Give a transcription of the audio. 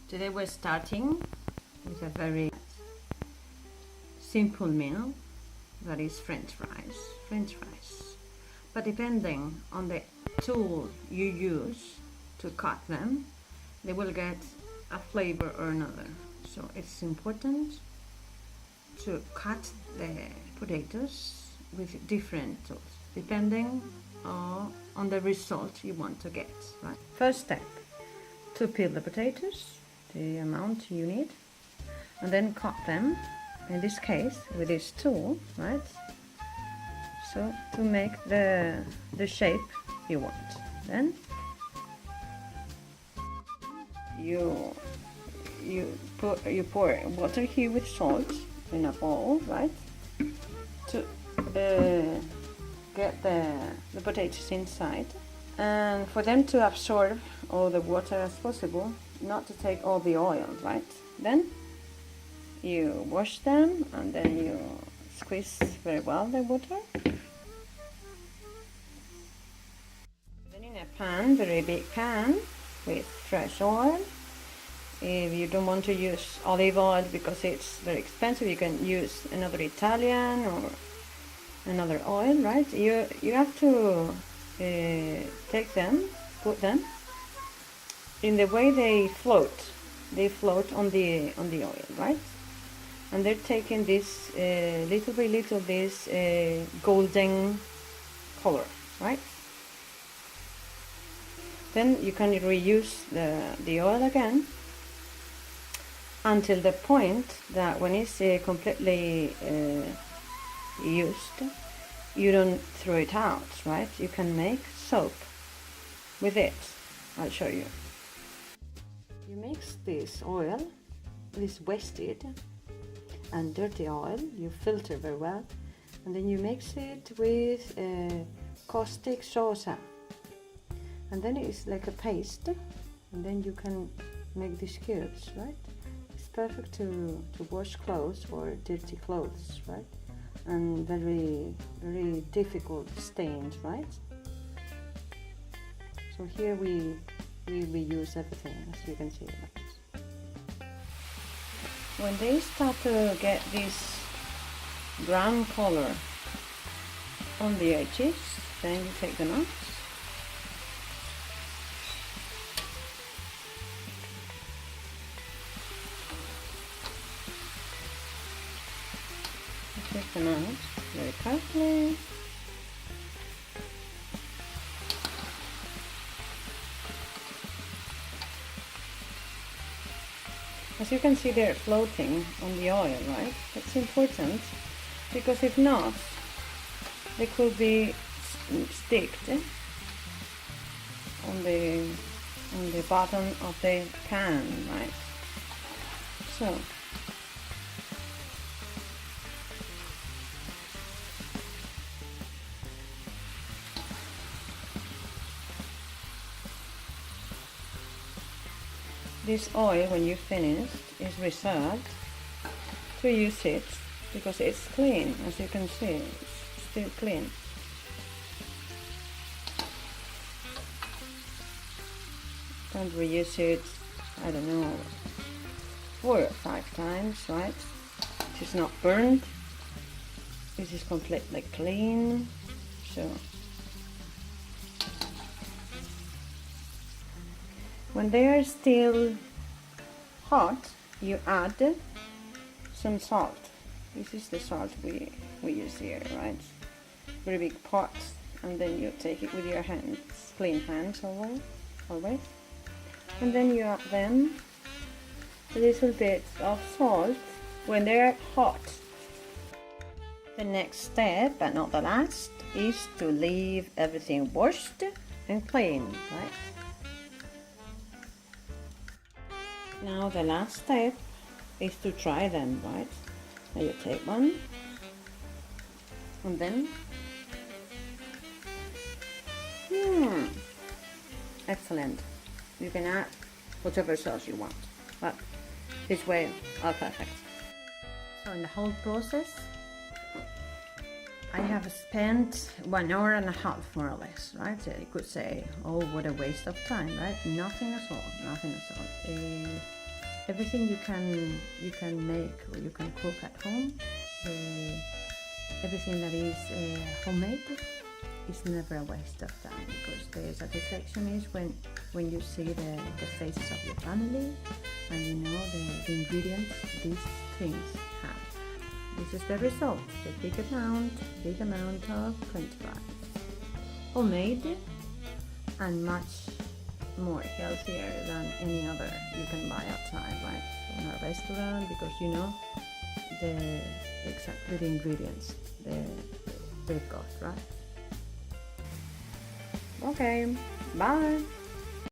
Today we're starting with a very simple meal, that is French fries. But depending on the tool you use to cut them, they will get a flavor or another. So it's important to cut the potatoes with different tools, depending on the result you want to get, right? First step, to peel the potatoes, the amount you need, and then cut them, in this case with this tool, right? So to make the shape you want. Then you pour water here with salt in a bowl, right? To get the potatoes inside, and for them to absorb all the water as possible, not to take all the oil, right? Then you wash them and then you squeeze very well the water. Then in a pan, very big pan with fresh oil. If you don't want to use olive oil because it's very expensive, you can use another Italian or another oil, right? You have to take them, put them in the way they float. They float on the oil, right? And they're taking this little by little this golden color, right? Then you can reuse the oil again until the point that when it's completely used, you don't throw it out, right? You can make soap with it. I'll show you. You mix this oil, this wasted and dirty oil, you filter very well, and then you mix it with caustic soda, and then it's like a paste, and then you can make these cubes, right? It's perfect to wash clothes or dirty clothes, right? And very, very difficult stains, right? So here we reuse everything, as you can see. When they start to get this brown color on the edges, then you take them out. Take them out very carefully. As you can see, they're floating on the oil, right? That's important, because if not, they could be sticked on the bottom of the pan, right? So this oil, when you're finished, is reserved to use it because it's clean. As you can see, it's still clean. Don't reuse it, I don't know, 4 or 5 times, right? It is not burned. This is completely clean. So when they are still hot, you add some salt. This is the salt we use here, right? Very big pot, and then you take it with your hands, clean hands always. And then you add them a little bit of salt when they're hot. The next step, but not the last, is to leave everything washed and clean, right? Now the last step is to try them, right? Now you take one, and then excellent. You can add whatever sauce you want, but this way are perfect. So in the whole process, I have spent 1 hour and a half, more or less, right? So you could say, oh, what a waste of time, right? Nothing at all, nothing at all. everything you can make or you can cook at home, everything that is homemade is never a waste of time, because the satisfaction is when you see the faces of your family and you know the ingredients these things have. This is the result, the big amount of French fries. Homemade and much more healthier than any other you can buy outside, right? From a restaurant, because you know exactly the ingredients they've got, right? Okay, bye.